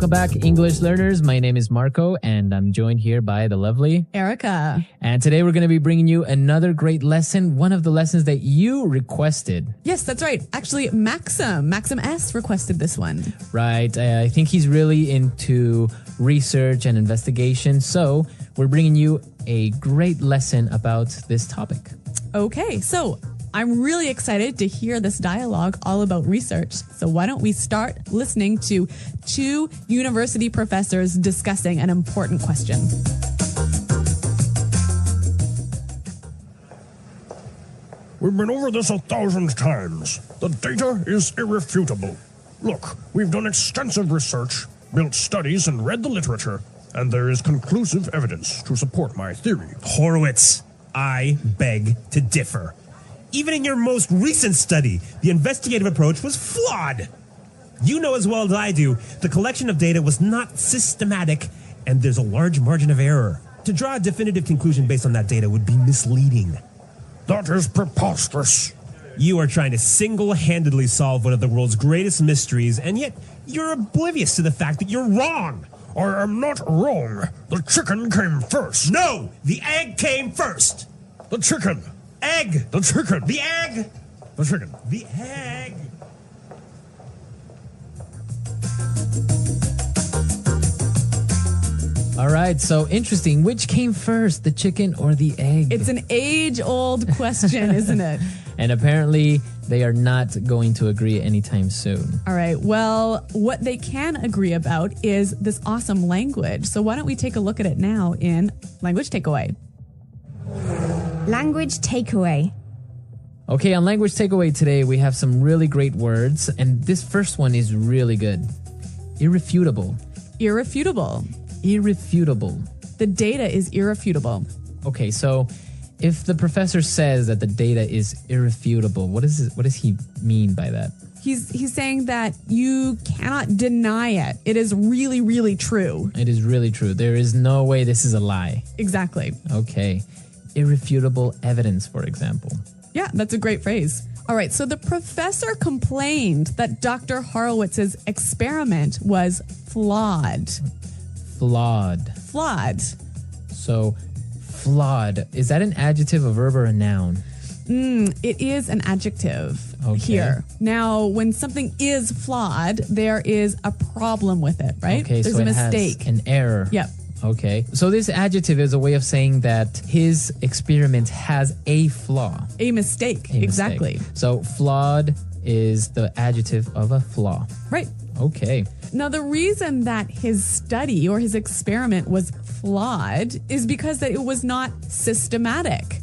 Welcome back, English learners. My name is Marco, and I'm joined here by the lovely Erica. And today we're going to be bringing you another great lesson, one of the lessons that you requested. Yes, that's right. Actually, Maxim S requested this one. Right. I think he's really into research and investigation, so we're bringing you a great lesson about this topic. Okay, so I'm really excited to hear this dialogue all about research. So why don't we start listening to two university professors discussing an important question. We've been over this 1,000 times. The data is irrefutable. Look, we've done extensive research, built studies, and read the literature, and there is conclusive evidence to support my theory. Horowitz, I beg to differ. Even in your most recent study, the investigative approach was flawed. You know as well as I do, the collection of data was not systematic, and there's a large margin of error. To draw a definitive conclusion based on that data would be misleading. That is preposterous. You are trying to single-handedly solve one of the world's greatest mysteries, and yet you're oblivious to the fact that you're wrong. I am not wrong. The chicken came first. No, the egg came first. The chicken. Egg. The chicken. The egg. The chicken. The egg. All right, so interesting. Which came first, the chicken or the egg? It's an age-old question, isn't it? And apparently, they are not going to agree anytime soon. All right, well, what they can agree about is this awesome language. So why don't we take a look at it now in Language Takeaway. Language takeaway. Okay, on Language Takeaway today, we have some really great words, and this first one is really good. Irrefutable. Irrefutable. Irrefutable. The data is irrefutable. Okay, so if the professor says that the data is irrefutable, what does he mean by that? He's saying that you cannot deny it. It is really, really true. It is really true. There is no way this is a lie. Exactly. Okay. Irrefutable evidence, for example. Yeah, that's a great phrase. All right, so the professor complained that Dr. Horowitz's experiment was flawed. Flawed. Flawed. So, flawed. Is that an adjective, a verb, or a noun? It is an adjective here. Now, when something is flawed, there is a problem with it, right? Okay, There's so a it mistake. has an error. Yep. Okay. So this adjective is a way of saying that his experiment has a flaw. A mistake. A Exactly. mistake. So flawed is the adjective of a flaw. Right. Okay. Now, the reason that his study or his experiment was flawed is because that it was not systematic.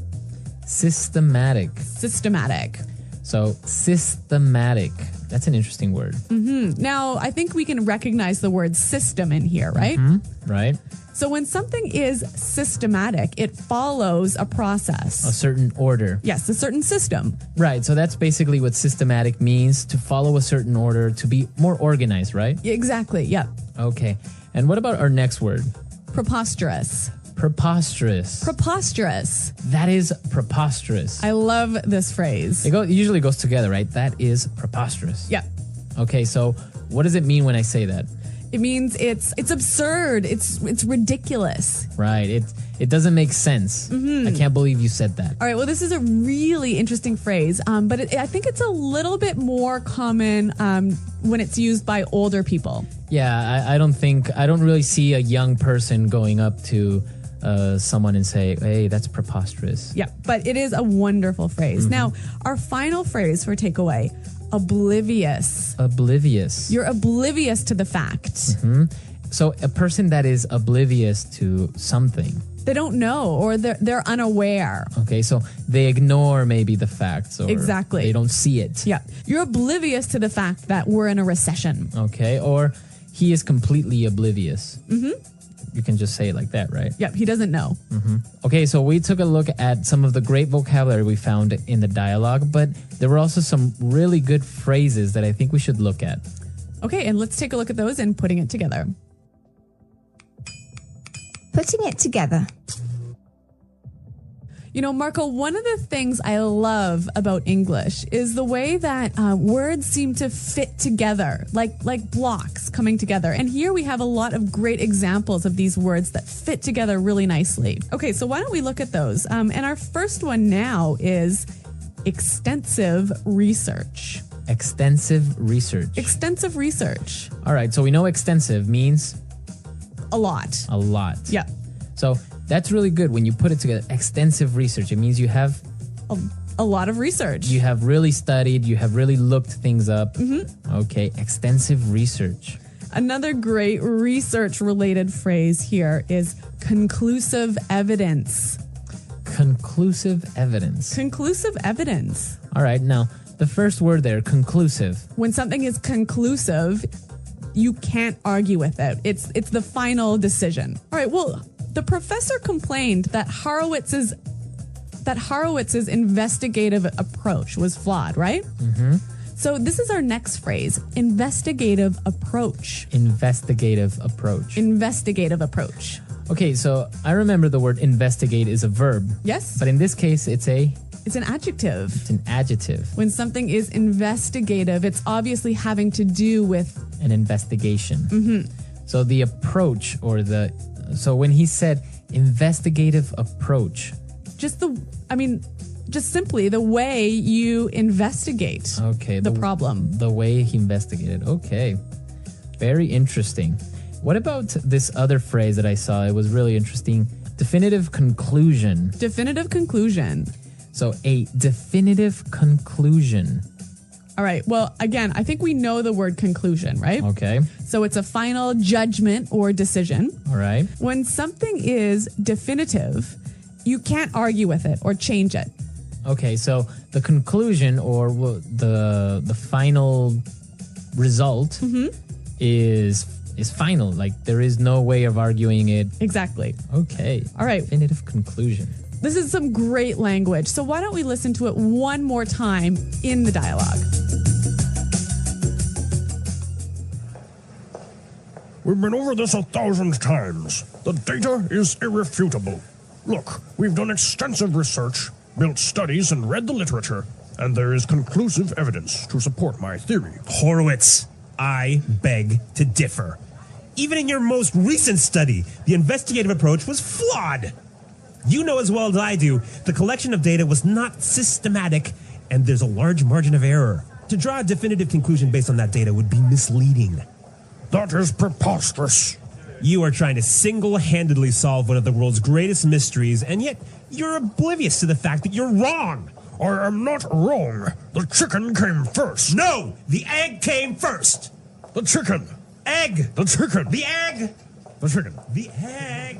Systematic. Systematic. So systematic. That's an interesting word. Now, I think we can recognize the word system in here, right? Right? So when something is systematic, it follows a process. A certain order. Yes, a certain system. Right. So that's basically what systematic means, to follow a certain order, to be more organized, right? Exactly, yep. Okay. And what about our next word? Preposterous. Preposterous. Preposterous. That is preposterous. I love this phrase. It usually goes together, right? That is preposterous. Yep. Okay, so what does it mean when I say that? It means it's absurd. It's ridiculous. Right. It doesn't make sense. I can't believe you said that. All right. Well, this is a really interesting phrase, but I think it's a little bit more common when it's used by older people. Yeah, I don't really see a young person going up to someone and say, hey, that's preposterous. Yeah, but it is a wonderful phrase. Now, our final phrase for takeaway, oblivious. Oblivious. You're oblivious to the fact. So a person that is oblivious to something. They don't know, or they're unaware. Okay, so they ignore maybe the facts, or Exactly. they don't see it. Yeah, you're oblivious to the fact that we're in a recession. Okay, or he is completely oblivious. You can just say it like that, right? Yep, he doesn't know. Okay, so we took a look at some of the great vocabulary we found in the dialogue, but there were also some really good phrases that I think we should look at. Okay, and let's take a look at those and putting it together. Putting it together. You know, Marco, one of the things I love about English is the way that words seem to fit together, like blocks coming together. And here we have a lot of great examples of these words that fit together really nicely. Okay, so why don't we look at those? And our first one now is extensive research. Extensive research. Extensive research. All right, so we know extensive means A lot. a lot. Yeah. So that's really good when you put it together. Extensive research. It means you have A lot of research. you have really studied, you have really looked things up. Okay, extensive research. Another great research-related phrase here is conclusive evidence. Conclusive evidence. Conclusive evidence. All right, now the first word there, conclusive. When something is conclusive, you can't argue with it. It's the final decision. All right, well, the professor complained that Horowitz's investigative approach was flawed, right? Mm-hmm. So this is our next phrase, investigative approach. Investigative approach. Investigative approach. Okay, so I remember the word investigate is a verb. Yes? But in this case, it's It's an adjective. an adjective, When something is investigative, it's obviously having to do with an investigation. So the approach so when he said investigative approach, just simply the way you investigate okay, the problem. The way he investigated. Okay. Very interesting. What about this other phrase that I saw? It was really interesting. Definitive conclusion. Definitive conclusion. So a definitive conclusion. All right. Well, again, I think we know the word conclusion, right? Okay. So it's a final judgment or decision. All right. When something is definitive, you can't argue with it or change it. Okay, so the conclusion or the final result is final. Like there is no way of arguing it. Exactly. Okay. All right. Definitive conclusion. This is some great language. So why don't we listen to it one more time in the dialogue? We've been over this 1,000 times. The data is irrefutable. Look, we've done extensive research, built studies, and read the literature, and there is conclusive evidence to support my theory. Horowitz, I beg to differ. Even in your most recent study, the investigative approach was flawed. You know as well as I do, the collection of data was not systematic, and there's a large margin of error. To draw a definitive conclusion based on that data would be misleading. That is preposterous. You are trying to single-handedly solve one of the world's greatest mysteries, and yet you're oblivious to the fact that you're wrong. I am not wrong. The chicken came first. No, the egg came first. The chicken. Egg. The chicken. The egg. The chicken. The egg.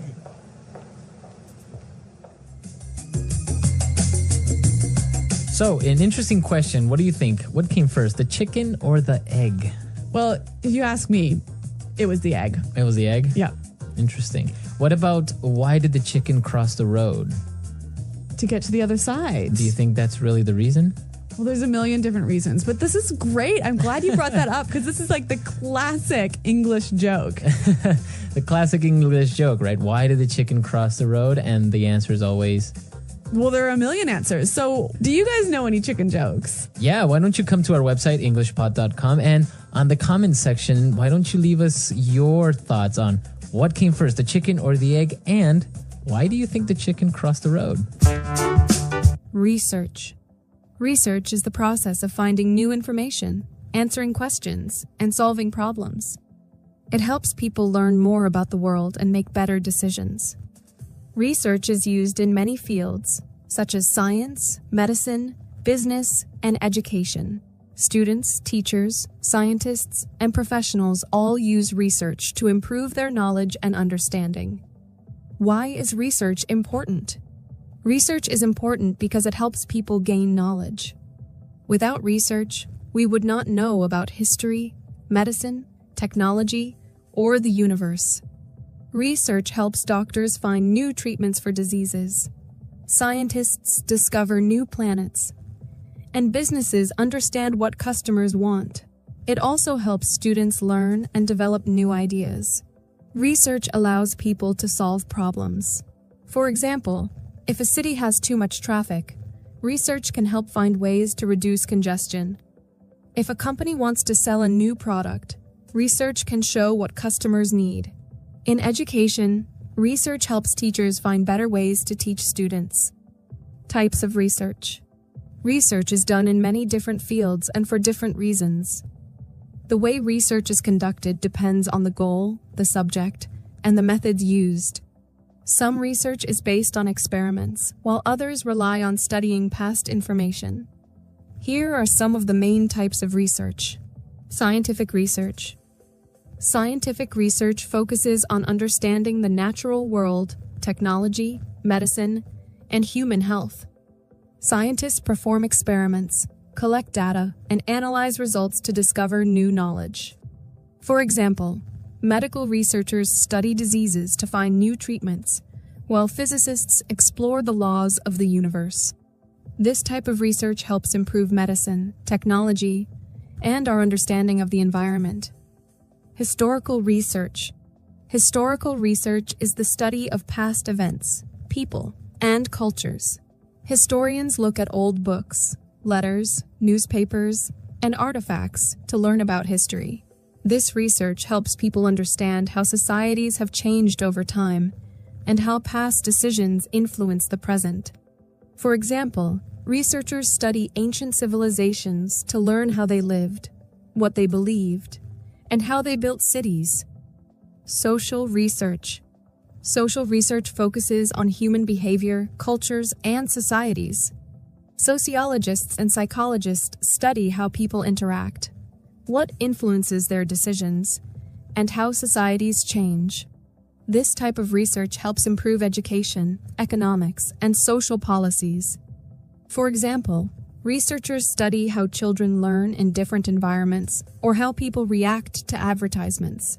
So, an interesting question. What do you think? What came first, the chicken or the egg? Well, if you ask me, it was the egg. It was the egg? Yeah. Interesting. What about why did the chicken cross the road? To get to the other side. Do you think that's really the reason? Well, there's a million different reasons, but this is great. I'm glad you brought that up because this is like the classic English joke. The classic English joke, right? Why did the chicken cross the road? And the answer is always... Well, there are a million answers. So do you guys know any chicken jokes? Yeah, why don't you come to our website, englishpod.com, and on the comments section, why don't you leave us your thoughts on what came first, the chicken or the egg, and why do you think the chicken crossed the road? Research. Research is the process of finding new information, answering questions, and solving problems. It helps people learn more about the world and make better decisions. Research is used in many fields, such as science, medicine, business, and education. Students, teachers, scientists, and professionals all use research to improve their knowledge and understanding. Why is research important? Research is important because it helps people gain knowledge. Without research, we would not know about history, medicine, technology, or the universe. Research helps doctors find new treatments for diseases. Scientists discover new planets. And businesses understand what customers want. It also helps students learn and develop new ideas. Research allows people to solve problems. For example, If a city has too much traffic, research can help find ways to reduce congestion. If a company wants to sell a new product, research can show what customers need. In education, research helps teachers find better ways to teach students. Types of research. Research is done in many different fields and for different reasons. The way research is conducted depends on the goal, the subject, and the methods used. Some research is based on experiments, while others rely on studying past information. Here are some of the main types of research. Scientific research. Scientific research focuses on understanding the natural world, technology, medicine, and human health. Scientists perform experiments, collect data, and analyze results to discover new knowledge. For example, medical researchers study diseases to find new treatments, while physicists explore the laws of the universe. This type of research helps improve medicine, technology, and our understanding of the environment. Historical research. Historical research is the study of past events, people, and cultures. Historians look at old books, letters, newspapers, and artifacts to learn about history. This research helps people understand how societies have changed over time and how past decisions influence the present. For example, researchers study ancient civilizations to learn how they lived, what they believed, and how they built cities. Social research. Social research focuses on human behavior, cultures, and societies. Sociologists and psychologists study how people interact, what influences their decisions, and how societies change. This type of research helps improve education, economics, and social policies. For example, researchers study how children learn in different environments or how people react to advertisements.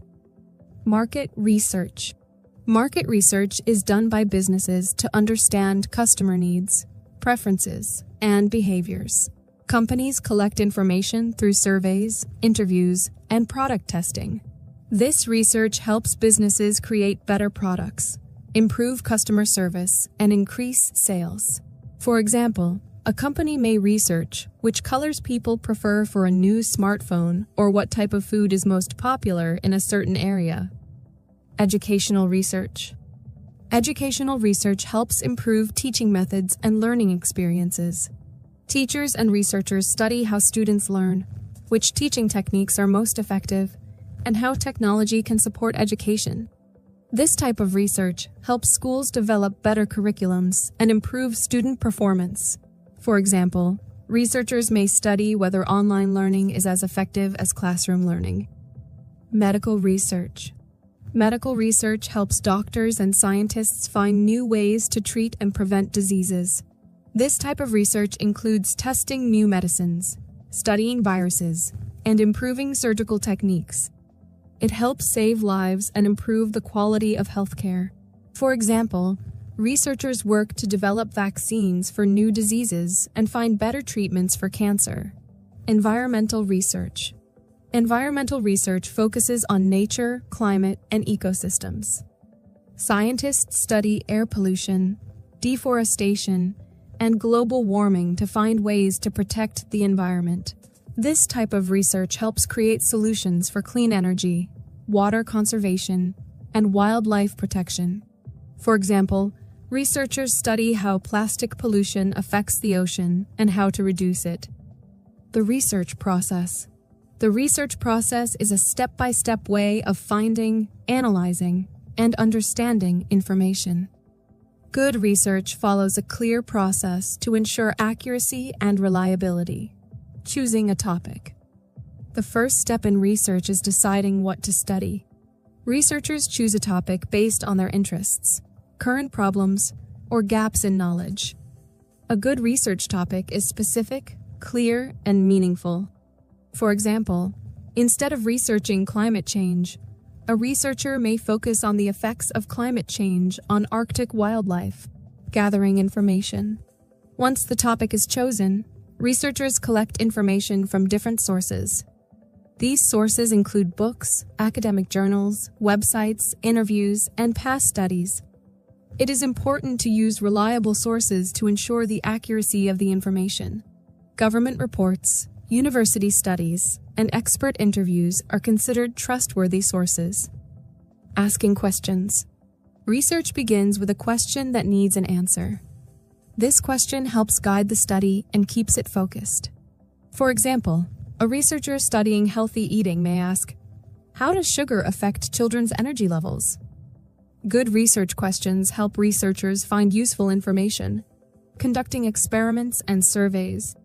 Market research. Market research is done by businesses to understand customer needs, preferences, and behaviors. Companies collect information through surveys, interviews, and product testing. This research helps businesses create better products, improve customer service, and increase sales. For example, a company may research which colors people prefer for a new smartphone or what type of food is most popular in a certain area. Educational research. Educational research helps improve teaching methods and learning experiences. Teachers and researchers study how students learn, which teaching techniques are most effective, and how technology can support education. This type of research helps schools develop better curriculums and improve student performance. For example, researchers may study whether online learning is as effective as classroom learning. Medical research. Medical research helps doctors and scientists find new ways to treat and prevent diseases. This type of research includes testing new medicines, studying viruses, and improving surgical techniques. It helps save lives and improve the quality of healthcare. For example, researchers work to develop vaccines for new diseases and find better treatments for cancer. Environmental research. Environmental research focuses on nature, climate, and ecosystems. Scientists study air pollution, deforestation, and global warming to find ways to protect the environment. This type of research helps create solutions for clean energy, water conservation, and wildlife protection. For example, researchers study how plastic pollution affects the ocean and how to reduce it. The research process. The research process is a step-by-step way of finding, analyzing, and understanding information. Good research follows a clear process to ensure accuracy and reliability. Choosing a topic. The first step in research is deciding what to study. Researchers choose a topic based on their interests, current problems, or gaps in knowledge. A good research topic is specific, clear, and meaningful. For example, instead of researching climate change, a researcher may focus on the effects of climate change on Arctic wildlife, gathering information. Once the topic is chosen, researchers collect information from different sources. These sources include books, academic journals, websites, interviews, and past studies. It is important to use reliable sources to ensure the accuracy of the information. Government reports, university studies, and expert interviews are considered trustworthy sources. Asking questions. Research begins with a question that needs an answer. This question helps guide the study and keeps it focused. For example, a researcher studying healthy eating may ask, "How does sugar affect children's energy levels?" Good research questions help researchers find useful information, conducting experiments and surveys.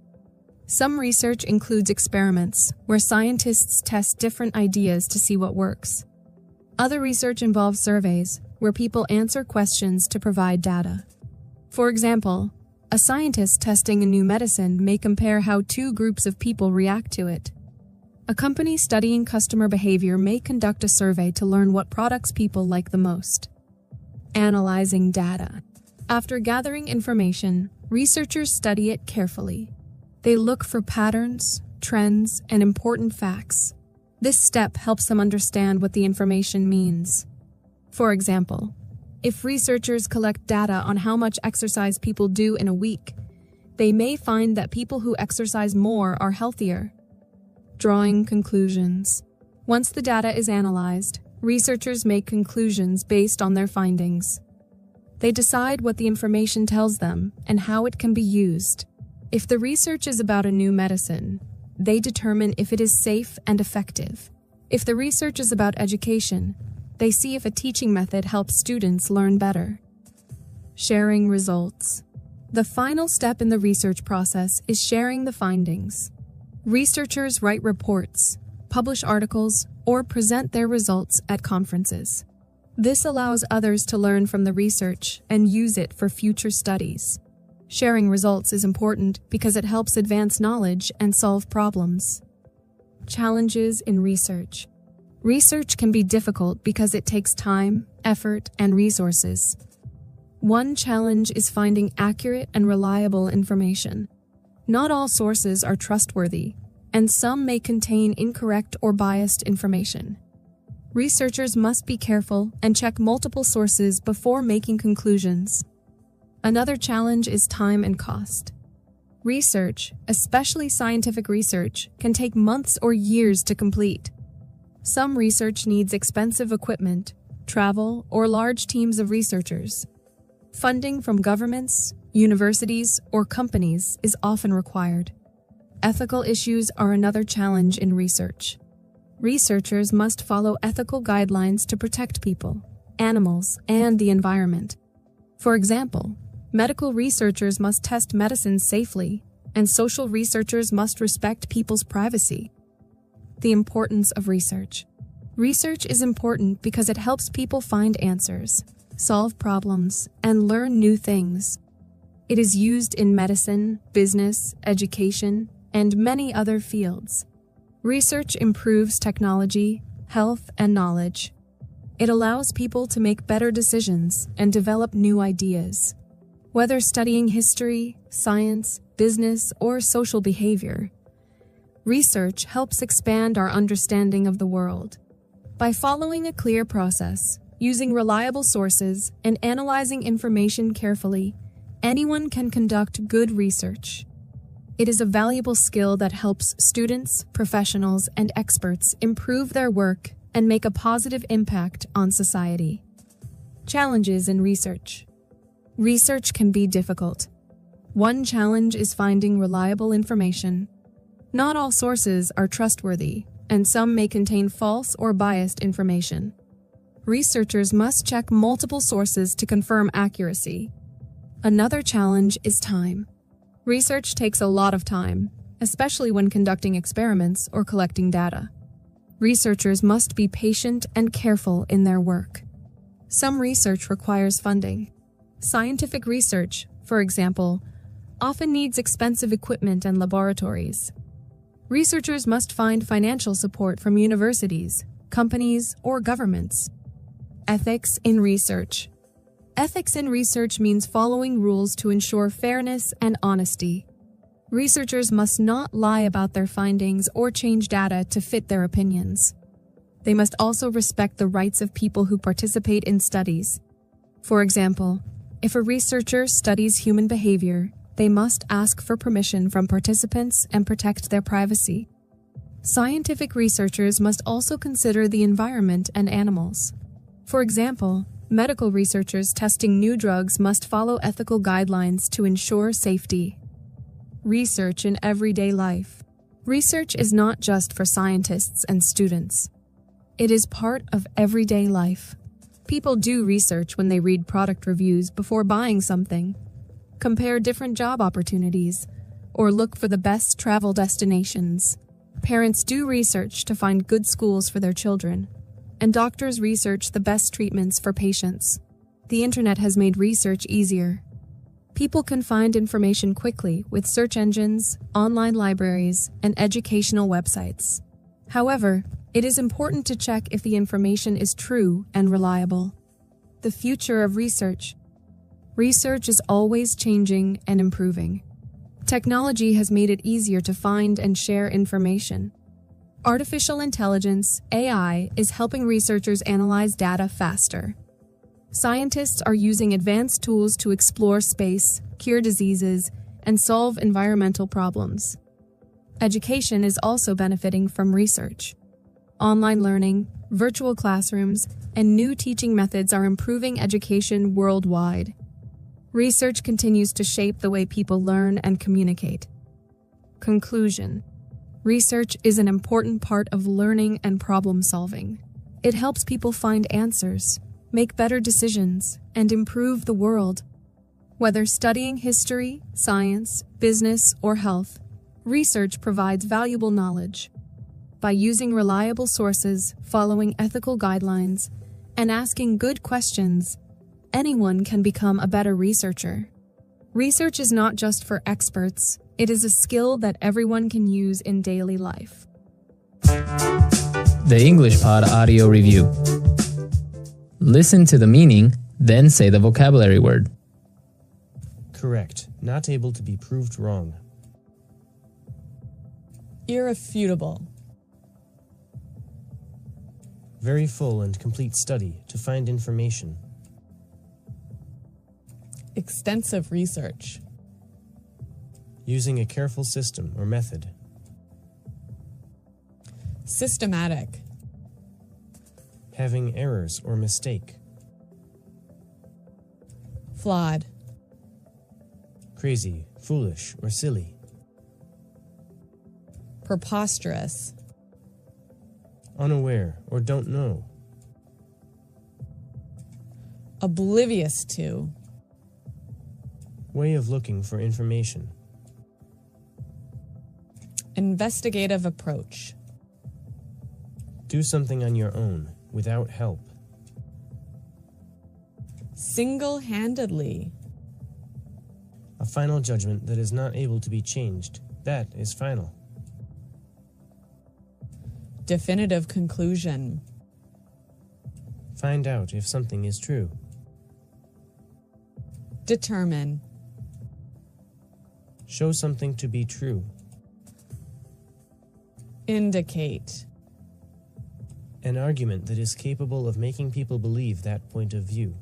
Some research includes experiments where scientists test different ideas to see what works. Other research involves surveys where people answer questions to provide data. For example, a scientist testing a new medicine may compare how two groups of people react to it. A company studying customer behavior may conduct a survey to learn what products people like the most. Analyzing data. After gathering information, researchers study it carefully. They look for patterns, trends, and important facts. This step helps them understand what the information means. For example, if researchers collect data on how much exercise people do in a week, they may find that people who exercise more are healthier. Drawing conclusions. Once the data is analyzed, researchers make conclusions based on their findings. They decide what the information tells them and how it can be used. If the research is about a new medicine, they determine if it is safe and effective. If the research is about education, they see if a teaching method helps students learn better. Sharing results. The final step in the research process is sharing the findings. Researchers write reports, publish articles, or present their results at conferences. This allows others to learn from the research and use it for future studies. Sharing results is important because it helps advance knowledge and solve problems. Challenges in research. Research can be difficult because it takes time, effort, and resources. One challenge is finding accurate and reliable information. Not all sources are trustworthy, and some may contain incorrect or biased information. Researchers must be careful and check multiple sources before making conclusions. Another challenge is time and cost. Research, especially scientific research, can take months or years to complete. Some research needs expensive equipment, travel, or large teams of researchers. Funding from governments, universities, or companies is often required. Ethical issues are another challenge in research. Researchers must follow ethical guidelines to protect people, animals, and the environment. For example, medical researchers must test medicines safely, and social researchers must respect people's privacy. The importance of research. Research is important because it helps people find answers, solve problems, and learn new things. It is used in medicine, business, education, and many other fields. Research improves technology, health, and knowledge. It allows people to make better decisions and develop new ideas. Whether studying history, science, business, or social behavior, research helps expand our understanding of the world. By following a clear process, using reliable sources, and analyzing information carefully, anyone can conduct good research. It is a valuable skill that helps students, professionals, and experts improve their work and make a positive impact on society. Challenges in research. Research can be difficult. One challenge is finding reliable information. Not all sources are trustworthy, and some may contain false or biased information. Researchers must check multiple sources to confirm accuracy. Another challenge is time. Research takes a lot of time, especially when conducting experiments or collecting data. Researchers must be patient and careful in their work. Some research requires funding. Scientific research, for example, often needs expensive equipment and laboratories. Researchers must find financial support from universities, companies, or governments. Ethics in research. Ethics in research means following rules to ensure fairness and honesty. Researchers must not lie about their findings or change data to fit their opinions. They must also respect the rights of people who participate in studies. For example, if a researcher studies human behavior, they must ask for permission from participants and protect their privacy. Scientific researchers must also consider the environment and animals. For example, medical researchers testing new drugs must follow ethical guidelines to ensure safety. Research in everyday life. Research is not just for scientists and students. It is part of everyday life. People do research when they read product reviews before buying something, compare different job opportunities, or look for the best travel destinations. Parents do research to find good schools for their children, and doctors research the best treatments for patients. The internet has made research easier. People can find information quickly with search engines, online libraries, and educational websites. However, it is important to check if the information is true and reliable. The future of research. Research is always changing and improving. Technology has made it easier to find and share information. Artificial intelligence, AI, is helping researchers analyze data faster. Scientists are using advanced tools to explore space, cure diseases, and solve environmental problems. Education is also benefiting from research. Online learning, virtual classrooms, and new teaching methods are improving education worldwide. Research continues to shape the way people learn and communicate. Conclusion. Research is an important part of learning and problem solving. It helps people find answers, make better decisions, and improve the world. Whether studying history, science, business, or health, research provides valuable knowledge. By using reliable sources, following ethical guidelines, and asking good questions, anyone can become a better researcher. Research is not just for experts, it is a skill that everyone can use in daily life. The English Pod Audio Review. Listen to the meaning, then say the vocabulary word. Correct. Not able to be proved wrong. Irrefutable. Very full and complete study to find information. Extensive research. Using a careful system or method. Systematic. Having errors or mistake. Flawed. Crazy, foolish, or silly. Preposterous. Unaware or don't know. Oblivious to. Way of looking for information. Investigative approach. Do something on your own, without help. Single-handedly. A final judgment that is not able to be changed. That is final. Definitive conclusion. Find out if something is true. Determine. Show something to be true. Indicate. An argument that is capable of making people believe that point of view.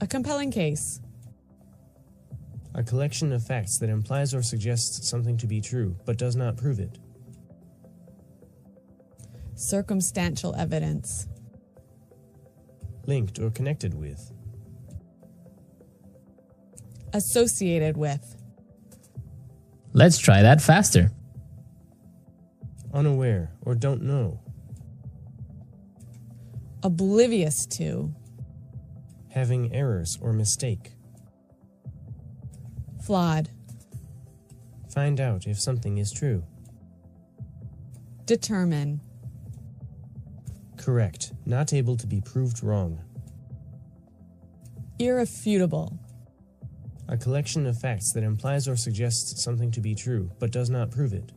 A compelling case. A collection of facts that implies or suggests something to be true, but does not prove it. Circumstantial evidence. Linked or connected with. Associated with. Let's try that faster. Unaware or don't know. Oblivious to. Having errors or mistake. Flawed. Find out if something is true. Determine. Correct. Not able to be proved wrong. Irrefutable. A collection of facts that implies or suggests something to be true, but does not prove it.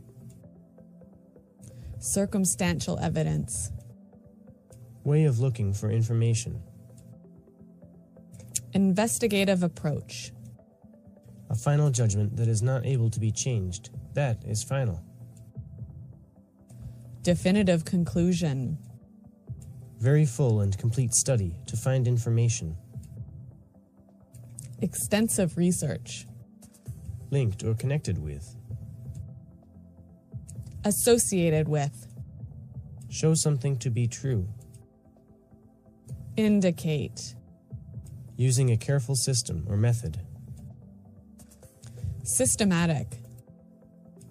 Circumstantial evidence. Way of looking for information. Investigative approach. A final judgment that is not able to be changed. That is final. Definitive conclusion. Very full and complete study to find information. Extensive research. Linked or connected with. Associated with. Show something to be true. Indicate. Using a careful system or method. Systematic.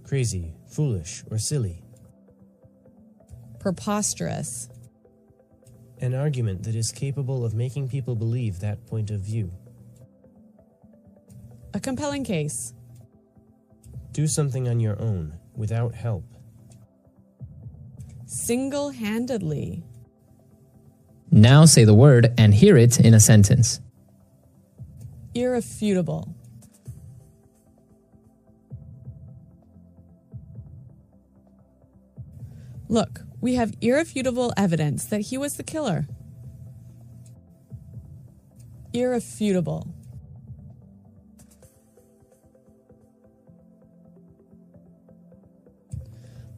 Crazy, foolish, or silly. Preposterous. An argument that is capable of making people believe that point of view. A compelling case. Do something on your own, without help. Single-handedly. Now say the word and hear it in a sentence. Irrefutable. Look, we have irrefutable evidence that he was the killer. Irrefutable.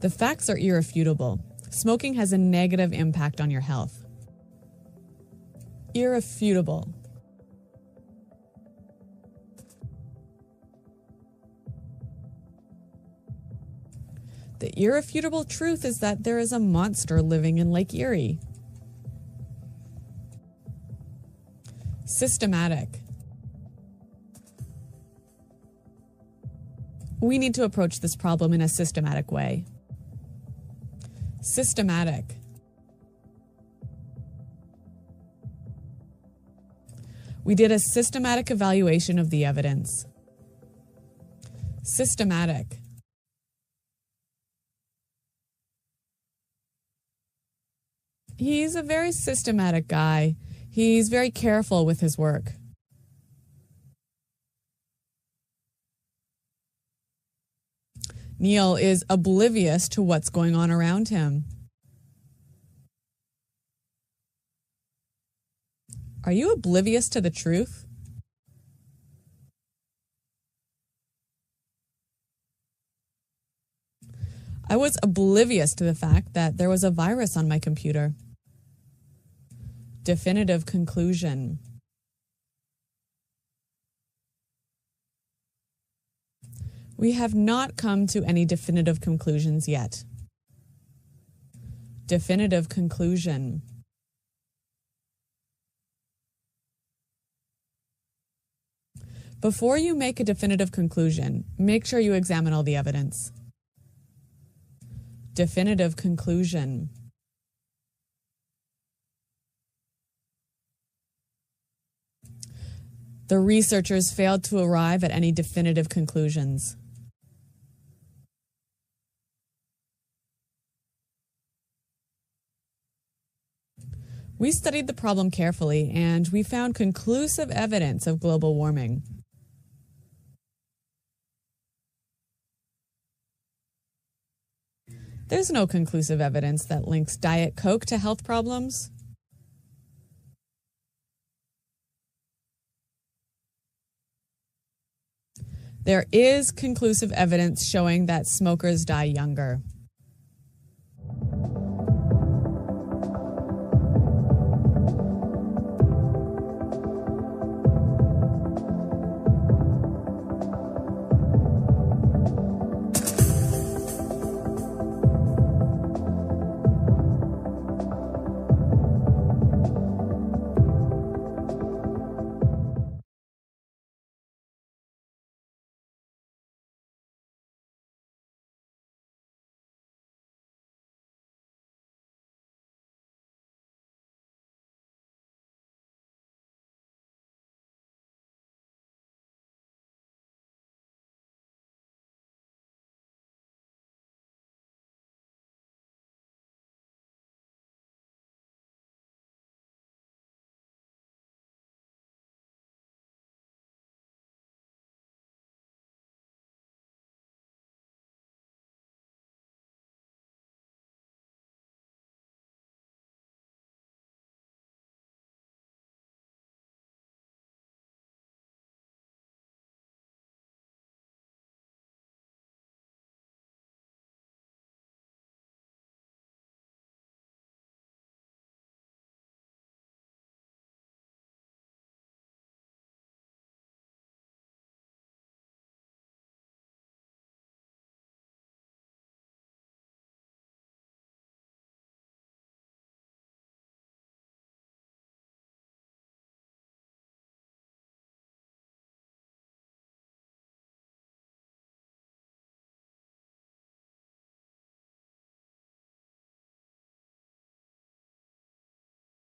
The facts are irrefutable. Smoking has a negative impact on your health. Irrefutable. The irrefutable truth is that there is a monster living in Lake Erie. Systematic. We need to approach this problem in a systematic way. Systematic. We did a systematic evaluation of the evidence. Systematic. He's a very systematic guy. He's very careful with his work. Neil is oblivious to what's going on around him. Are you oblivious to the truth? I was oblivious to the fact that there was a virus on my computer. Definitive conclusion. We have not come to any definitive conclusions yet. Definitive conclusion. Before you make a definitive conclusion, make sure you examine all the evidence. Definitive conclusion. The researchers failed to arrive at any definitive conclusions. We studied the problem carefully, and we found conclusive evidence of global warming. There's no conclusive evidence that links Diet Coke to health problems. There is conclusive evidence showing that smokers die younger.